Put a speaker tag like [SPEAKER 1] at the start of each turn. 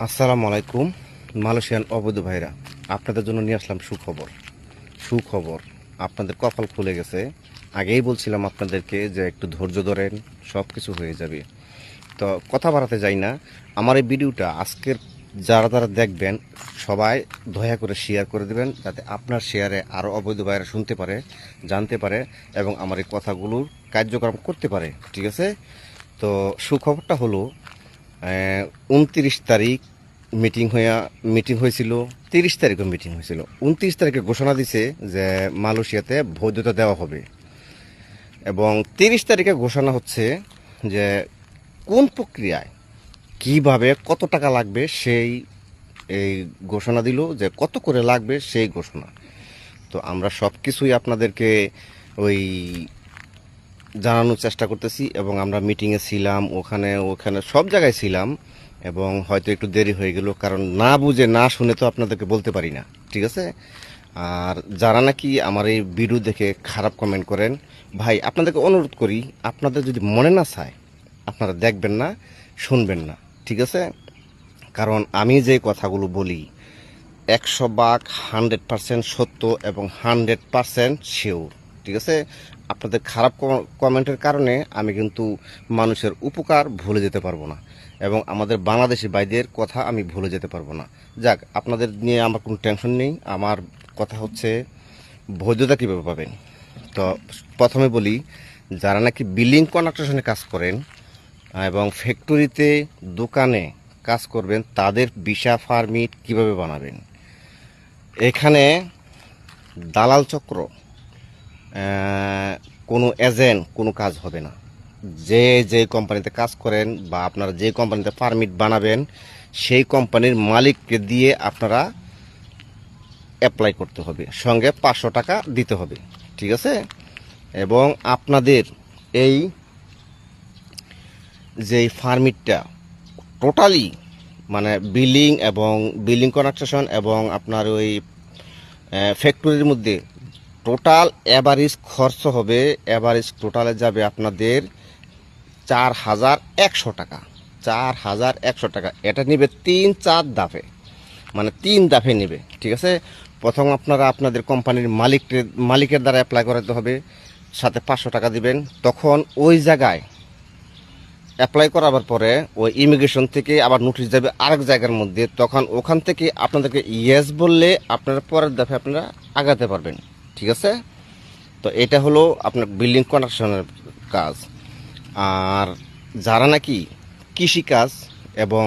[SPEAKER 1] আসসালামু আলাইকুম মালয়েশিয়ান অবৈধ ভাইরা, আপনাদের জন্য নিয়ে আসলাম সুখবর। আপনাদের কপাল খুলে গেছে। আগেই বলছিলাম আপনাদেরকে যে একটু ধৈর্য ধরেন, সব কিছু হয়ে যাবে। তো কথা বাড়াতে যাই না। আমার এই ভিডিওটা আজকের যারা দেখবেন সবাই দয়া করে শেয়ার করে দেবেন, যাতে আপনার শেয়ারে আরও অবৈধ ভাইরা শুনতে পারে, জানতে পারে এবং আমার এই কথাগুলোর কার্যক্রম করতে পারে। ঠিক আছে? তো সুখবরটা হলো 29 তারিখ মিটিং হয়েছিল, 30 তারিখও মিটিং হয়েছিল। 29 তারিখে ঘোষণা দিছে যে মালয়েশিয়াতে বৈধতা দেওয়া হবে, এবং 30 তারিখে ঘোষণা হচ্ছে যে কোন প্রক্রিয়ায় কিভাবে কত টাকা লাগবে সেই এই ঘোষণা দিল, যে কত করে লাগবে সেই ঘোষণা। তো আমরা সব কিছুই আপনাদেরকে ওই জানানোর চেষ্টা করতেছি, এবং আমরা মিটিংয়ে ছিলাম, ওখানে সব জায়গায় ছিলাম, এবং হয়তো একটু দেরি হয়ে গেল, কারণ না বুঝে না শুনে তো আপনাদেরকে বলতে পারি না। ঠিক আছে? আর যারা নাকি আমার এই ভিডিও দেখে খারাপ কমেন্ট করেন, ভাই আপনাদেরকে অনুরোধ করি, আপনাদের যদি মনে না চায় আপনারা দেখবেন না, শুনবেন না। ঠিক আছে? কারণ আমি যে কথাগুলো বলি 100 ভাগ 100% সত্য এবং 100% শিওর। ঠিক আছে? আপনাদের খারাপ কমেন্টের কারণে আমি কিন্তু মানুষের উপকার ভুলে যেতে পারবো না, এবং আমাদের বাংলাদেশি ভাইদের কথা আমি ভুলে যেতে পারবো না। যাক, আপনাদের নিয়ে আমার কোনো টেনশন নেই। আমার কথা হচ্ছে বৈধতা কীভাবে পাবেন। তো প্রথমে বলি, যারা নাকি বিল্ডিং কনস্ট্রাকশনে কাজ করেন এবং ফ্যাক্টরিতে দোকানে কাজ করবেন, তাদের ভিসা পারমিট কিভাবে বানাবেন। এখানে দালাল চক্র, কোনো এজেন্ট কোনো কাজ হবে না। যে কোম্পানিতে কাজ করেন বা আপনারা যে কোম্পানিতে পারমিট বানাবেন, সেই কোম্পানির মালিককে দিয়ে আপনারা অ্যাপ্লাই করতে হবে, সঙ্গে 500 টাকা দিতে হবে। ঠিক আছে? এবং আপনাদের এই যে পারমিটটা টোটালি, মানে বিল্ডিং কনস্ট্রাকশন এবং আপনার ওই ফ্যাক্টরির মধ্যে টোটাল অ্যাভারেজ খরচ হবে, অ্যাভারেজ টোটালে যাবে আপনাদের 4100 টাকা। 4100 টাকা। এটা নেবে 3-4 ধাপে, মানে 3 ধাপে নেবে। ঠিক আছে? প্রথম আপনারা আপনাদের কোম্পানির মালিকের দ্বারা অ্যাপ্লাই করাতে হবে, সাথে 500 টাকা দিবেন। তখন ওই জায়গায় অ্যাপ্লাই করাবার পরে ওই ইমিগ্রেশন থেকে আবার নোটিশ যাবে আরেক জায়গার মধ্যে, তখন ওখান থেকে আপনাদেরকে ইয়েস বললে আপনারা পরের দফে আপনারা আগাতে পারবেন। ঠিক আছে? তো এটা হলো আপনার বিল্ডিং কনস্ট্রাকশনের কাজ। আর যারা নাকি কৃষিকাজ এবং